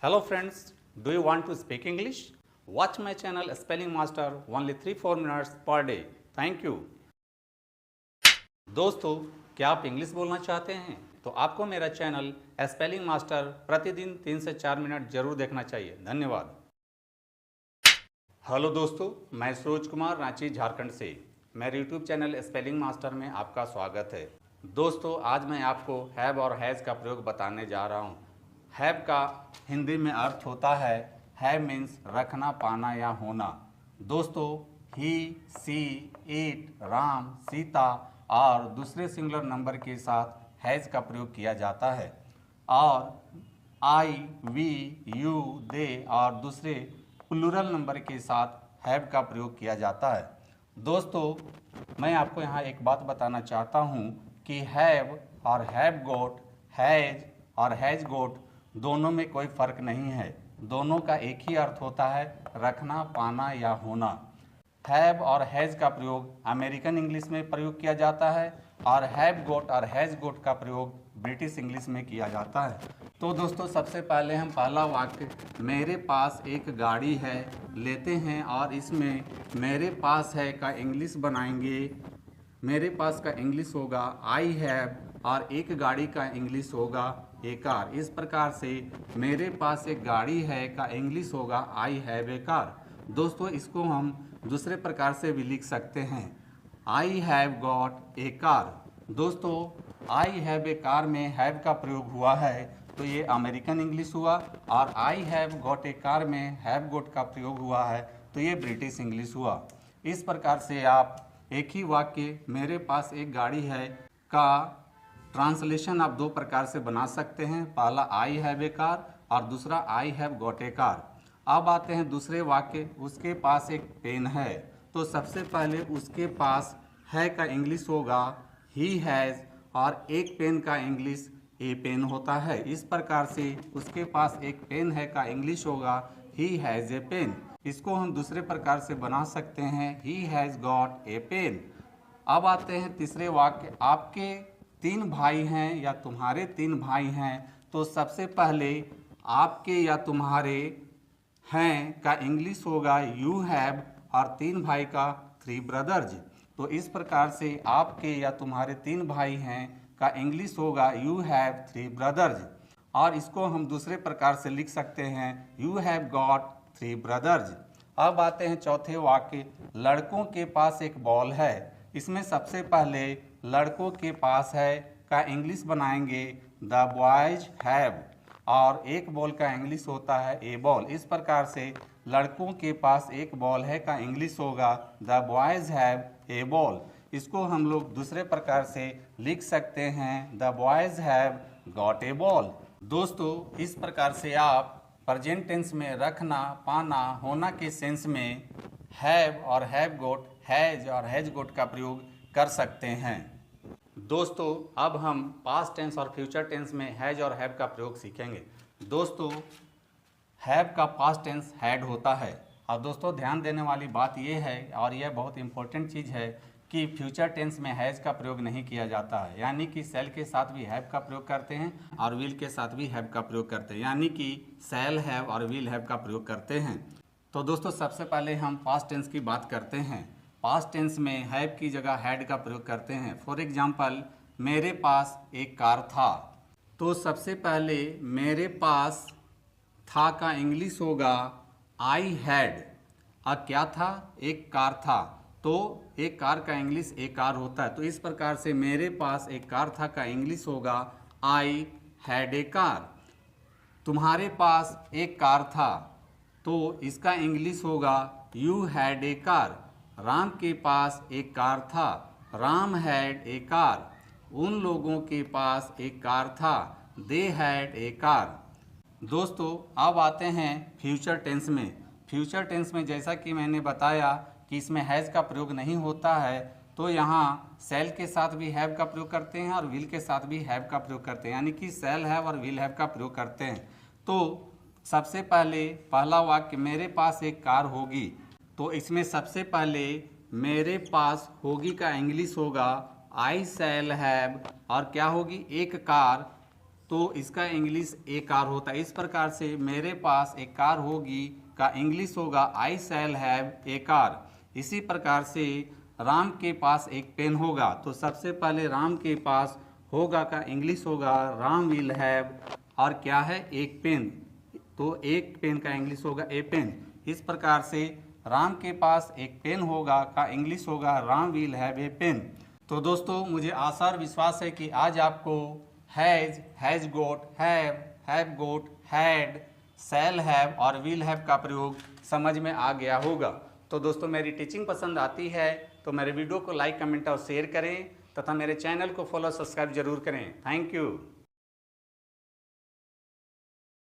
Hello friends, do you want to speak English? Watch my channel Spelling Master only 3-4 minutes per day. Thank you. दोस्तों, क्या आप English बोलना चाहते हैं? तो आपको मेरा चैनल स्पेलिंग मास्टर प्रतिदिन 3 से 4 मिनट जरूर देखना चाहिए। धन्यवाद। हेलो दोस्तों, मैं सूरज कुमार रांची झारखंड से मेरे यूट्यूब चैनल स्पेलिंग मास्टर में आपका स्वागत है। दोस्तों, आज मैं आपको हैव और हैज़ का प्रयोग बताने जा रहा हूँ। हैव का हिंदी में अर्थ होता है, हैव मीन्स रखना, पाना या होना। दोस्तों, ही, सी, इट, राम, सीता और दूसरे सिंगुलर नंबर के साथ हैज़ का प्रयोग किया जाता है और आई, वी, यू, दे और दूसरे प्लूरल नंबर के साथ हैव का प्रयोग किया जाता है। दोस्तों, मैं आपको यहाँ एक बात बताना चाहता हूँ कि हैव और हैव गोट, हैज और हैज गोट दोनों में कोई फ़र्क नहीं है। दोनों का एक ही अर्थ होता है, रखना, पाना या होना। हैव और हैज़ का प्रयोग अमेरिकन इंग्लिश में प्रयोग किया जाता है और हैव गोट और हैज़ गोट का प्रयोग ब्रिटिश इंग्लिश में किया जाता है। तो दोस्तों, सबसे पहले हम पहला वाक्य मेरे पास एक गाड़ी है लेते हैं और इसमें मेरे पास है का इंग्लिश बनाएंगे। मेरे पास का इंग्लिश होगा आई हैव और एक गाड़ी का इंग्लिश होगा ए कार। इस प्रकार से मेरे पास एक गाड़ी है का इंग्लिश होगा आई हैव ए कार। दोस्तों, इसको हम दूसरे प्रकार से भी लिख सकते हैं, I have got a car. दोस्तों, आई हैव ए कार में हैव का प्रयोग हुआ है तो ये अमेरिकन इंग्लिश हुआ और I have got a car में हैव गॉट का प्रयोग हुआ है तो ये ब्रिटिश इंग्लिश हुआ। इस प्रकार से आप एक ही वाक्य मेरे पास एक गाड़ी है का ट्रांसलेशन आप दो प्रकार से बना सकते हैं। पहला आई हैव ए कार और दूसरा I have got a car. अब आते हैं दूसरे वाक्य, उसके पास एक पेन है। तो सबसे पहले उसके पास है का इंग्लिश होगा ही हैज़ और एक पेन का इंग्लिश ए पेन होता है। इस प्रकार से उसके पास एक पेन है का इंग्लिश होगा ही हैज़ ए पेन। इसको हम दूसरे प्रकार से बना सकते हैं, he has got a pen. अब आते हैं तीसरे वाक्य, आपके 3 भाई हैं या तुम्हारे 3 भाई हैं। तो सबसे पहले आपके या तुम्हारे हैं का इंग्लिश होगा यू हैव और 3 भाई का 3 ब्रदर्स। तो इस प्रकार से आपके या तुम्हारे 3 भाई हैं का इंग्लिश होगा यू हैव 3 ब्रदर्स और इसको हम दूसरे प्रकार से लिख सकते हैं, यू हैव गॉट 3 ब्रदर्स। अब आते हैं चौथे वाक्य, लड़कों के पास एक बॉल है। इसमें सबसे पहले लड़कों के पास है का इंग्लिश बनाएंगे द बॉयज हैव और एक बॉल का इंग्लिश होता है ए बॉल। इस प्रकार से लड़कों के पास एक बॉल है का इंग्लिश होगा the boys have a ball. इसको हम लोग दूसरे प्रकार से लिख सकते हैं, the boys have got a ball. दोस्तों, इस प्रकार से आप प्रेजेंट टेंस में रखना, पाना, होना के सेंस में हैव और हैव गोट, हैज और हैज गोट का प्रयोग कर सकते हैं। दोस्तों, अब हम पास्ट टेंस और फ्यूचर टेंस में हैज और हैव का प्रयोग सीखेंगे। दोस्तों, हैव का पास्ट टेंस हैड होता है और दोस्तों ध्यान देने वाली बात यह है और यह बहुत इंपॉर्टेंट चीज़ है कि फ्यूचर टेंस में हैज़ का प्रयोग नहीं किया जाता है। यानी कि सेल के साथ भी हैव का प्रयोग करते हैं और विल के साथ भी हैव का प्रयोग करते हैं, यानी कि सेल हैव और विल हैव का प्रयोग करते हैं। तो दोस्तों, सबसे पहले हम पास्ट टेंस की बात करते हैं। पास्ट टेंस में हैव की जगह हैड का प्रयोग करते हैं। फॉर एग्जाम्पल, मेरे पास एक कार था। तो सबसे पहले मेरे पास था का इंग्लिश होगा आई हैड और क्या था, एक कार था। तो एक कार का इंग्लिश एक कार होता है। तो इस प्रकार से मेरे पास एक कार था का इंग्लिश होगा आई हैड ए कार। तुम्हारे पास एक कार था तो इसका इंग्लिश होगा you had a car. Ram के पास एक कार था, राम हैड ए कार। उन लोगों के पास एक कार था, दे हैड ए कार। दोस्तों, अब आते हैं फ्यूचर टेंस में। फ्यूचर टेंस में जैसा कि मैंने बताया कि इसमें हैज़ का प्रयोग नहीं होता है, तो यहाँ सेल के साथ भी हैव का प्रयोग करते हैं और विल के साथ भी हैव का प्रयोग करते हैं, यानी कि सेल हैव और विल हैव का प्रयोग करते हैं। तो सबसे पहले पहला वाक्य, मेरे पास एक कार होगी। तो इसमें सबसे पहले मेरे पास होगी का इंग्लिश होगा आई शैल हैव और क्या होगी, एक कार। तो इसका इंग्लिश ए कार होता है। इस प्रकार से मेरे पास एक कार होगी का इंग्लिश होगा आई शैल हैव ए कार। इसी प्रकार से राम के पास एक पेन होगा, तो सबसे पहले राम के पास होगा का इंग्लिश होगा राम विल हैव, और क्या है, एक पेन, तो एक पेन का इंग्लिश होगा ए पेन। इस प्रकार से राम के पास एक पेन होगा का इंग्लिश होगा Ram will have a pen. तो दोस्तों मुझे आशा और विश्वास है कि आज आपको has got, have got, had, shall have और विल हैव का प्रयोग समझ में आ गया होगा। तो दोस्तों मेरी टीचिंग पसंद आती है तो मेरे वीडियो को लाइक, कमेंट और शेयर करें तथा मेरे चैनल को फॉलो, सब्सक्राइब जरूर करें। Thank you.